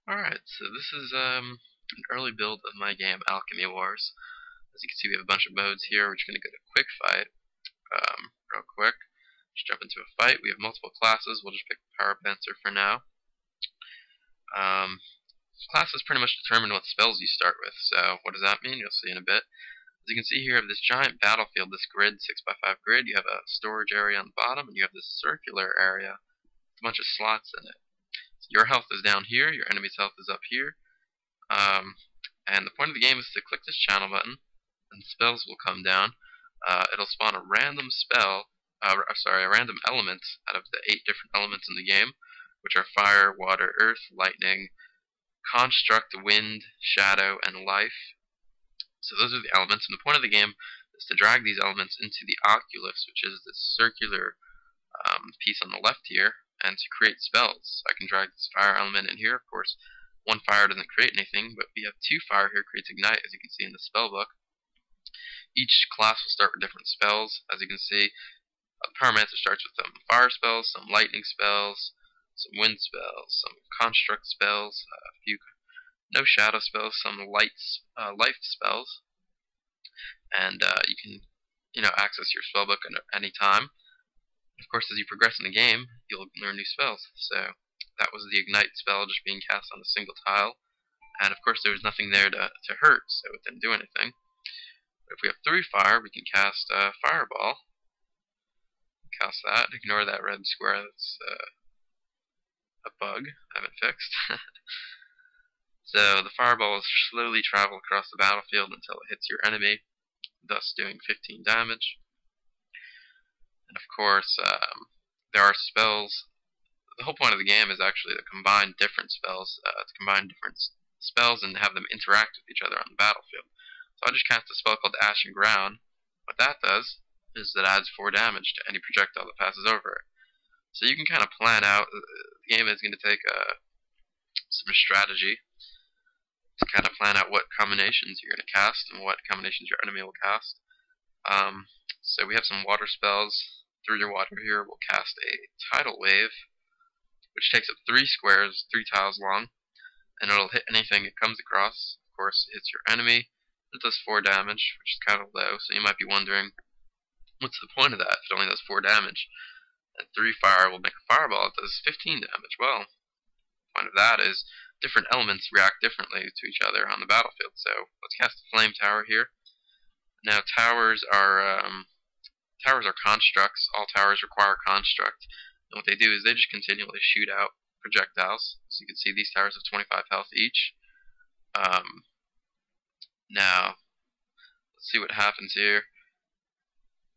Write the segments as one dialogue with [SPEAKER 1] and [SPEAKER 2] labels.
[SPEAKER 1] Alright, so this is an early build of my game, Alchemy Wars. As you can see, we have a bunch of modes here. We're just going to go to quick fight, real quick. Just jump into a fight. We have multiple classes. We'll just pick Power Panzer for now. Classes pretty much determine what spells you start with. So what does that mean? You'll see in a bit. As you can see here, you have this giant battlefield, this grid, 6x5 grid. You have a storage area on the bottom, and you have this circular area with a bunch of slots in it. Your health is down here, your enemy's health is up here, and the point of the game is to click this channel button, and spells will come down. It'll spawn a random spell, a random element out of the 8 different elements in the game, which are fire, water, earth, lightning, construct, wind, shadow, and life. So those are the elements, and the point of the game is to drag these elements into the oculus, which is this circular piece on the left here, and to create spells. I can drag this fire element in here. Of course, one fire doesn't create anything, but we have 2 fire here creates ignite, as you can see in the spell book. Each class will start with different spells. As you can see, the Pyromancer starts with some fire spells, some lightning spells, some wind spells, some construct spells, a few no shadow spells, some life spells, and you can access your spellbook at any time. Of course, as you progress in the game, you'll learn new spells. So that was the ignite spell just being cast on a single tile, and of course there was nothing there to hurt, so it didn't do anything. But if we have 3 fire, we can cast fireball. Cast that. Ignore that red square. That's a bug I haven't fixed. So the fireball will slowly travel across the battlefield until it hits your enemy, thus doing 15 damage. And of course, there are spells. The whole point of the game is actually to combine different spells, and have them interact with each other on the battlefield. So I just cast a spell called Ashen Ground. What that does is it adds 4 damage to any projectile that passes over it. So you can kind of plan out. The game is going to take some strategy to kind of plan out what combinations you're going to cast and what combinations your enemy will cast. So we have some water spells. Through your water here, we'll cast a tidal wave, which takes up 3 squares, 3 tiles long, and it'll hit anything it comes across. Of course, it hits your enemy. It does 4 damage, which is kind of low, so you might be wondering, what's the point of that if it only does 4 damage? And 3 fire will make a fireball, it does 15 damage. Well, the point of that is different elements react differently to each other on the battlefield. So let's cast a flame tower here. Now towers are constructs. All towers require construct, and what they do is they just continually shoot out projectiles. So you can see these towers have 25 health each. Now let's see what happens here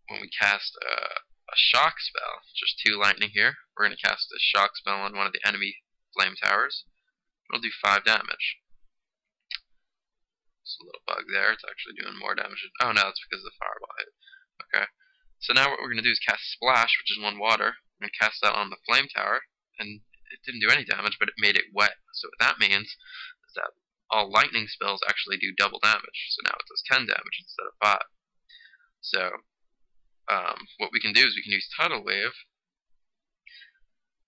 [SPEAKER 1] when we cast a shock spell. Just 2 lightning here. We're going to cast a shock spell on one of the enemy flame towers. It'll do 5 damage. There's a little bug there. It's actually doing more damage. Oh no, it's because of the fireball hit. Okay. So now what we're going to do is cast Splash, which is 1 water. We're going to cast that on the flame tower, and it didn't do any damage, but it made it wet. So what that means is that all lightning spells actually do double damage. So now it does 10 damage instead of 5. So what we can do is we can use Tidal Wave,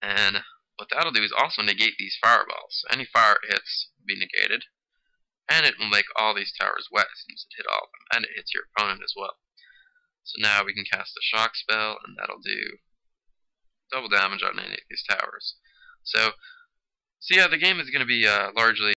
[SPEAKER 1] and what that'll do is also negate these fireballs. So any fire it hits will be negated, and it will make all these towers wet since it hit all of them, and it hits your opponent as well. So now we can cast a shock spell, and that'll do double damage on any of these towers. So yeah, the game is going to be largely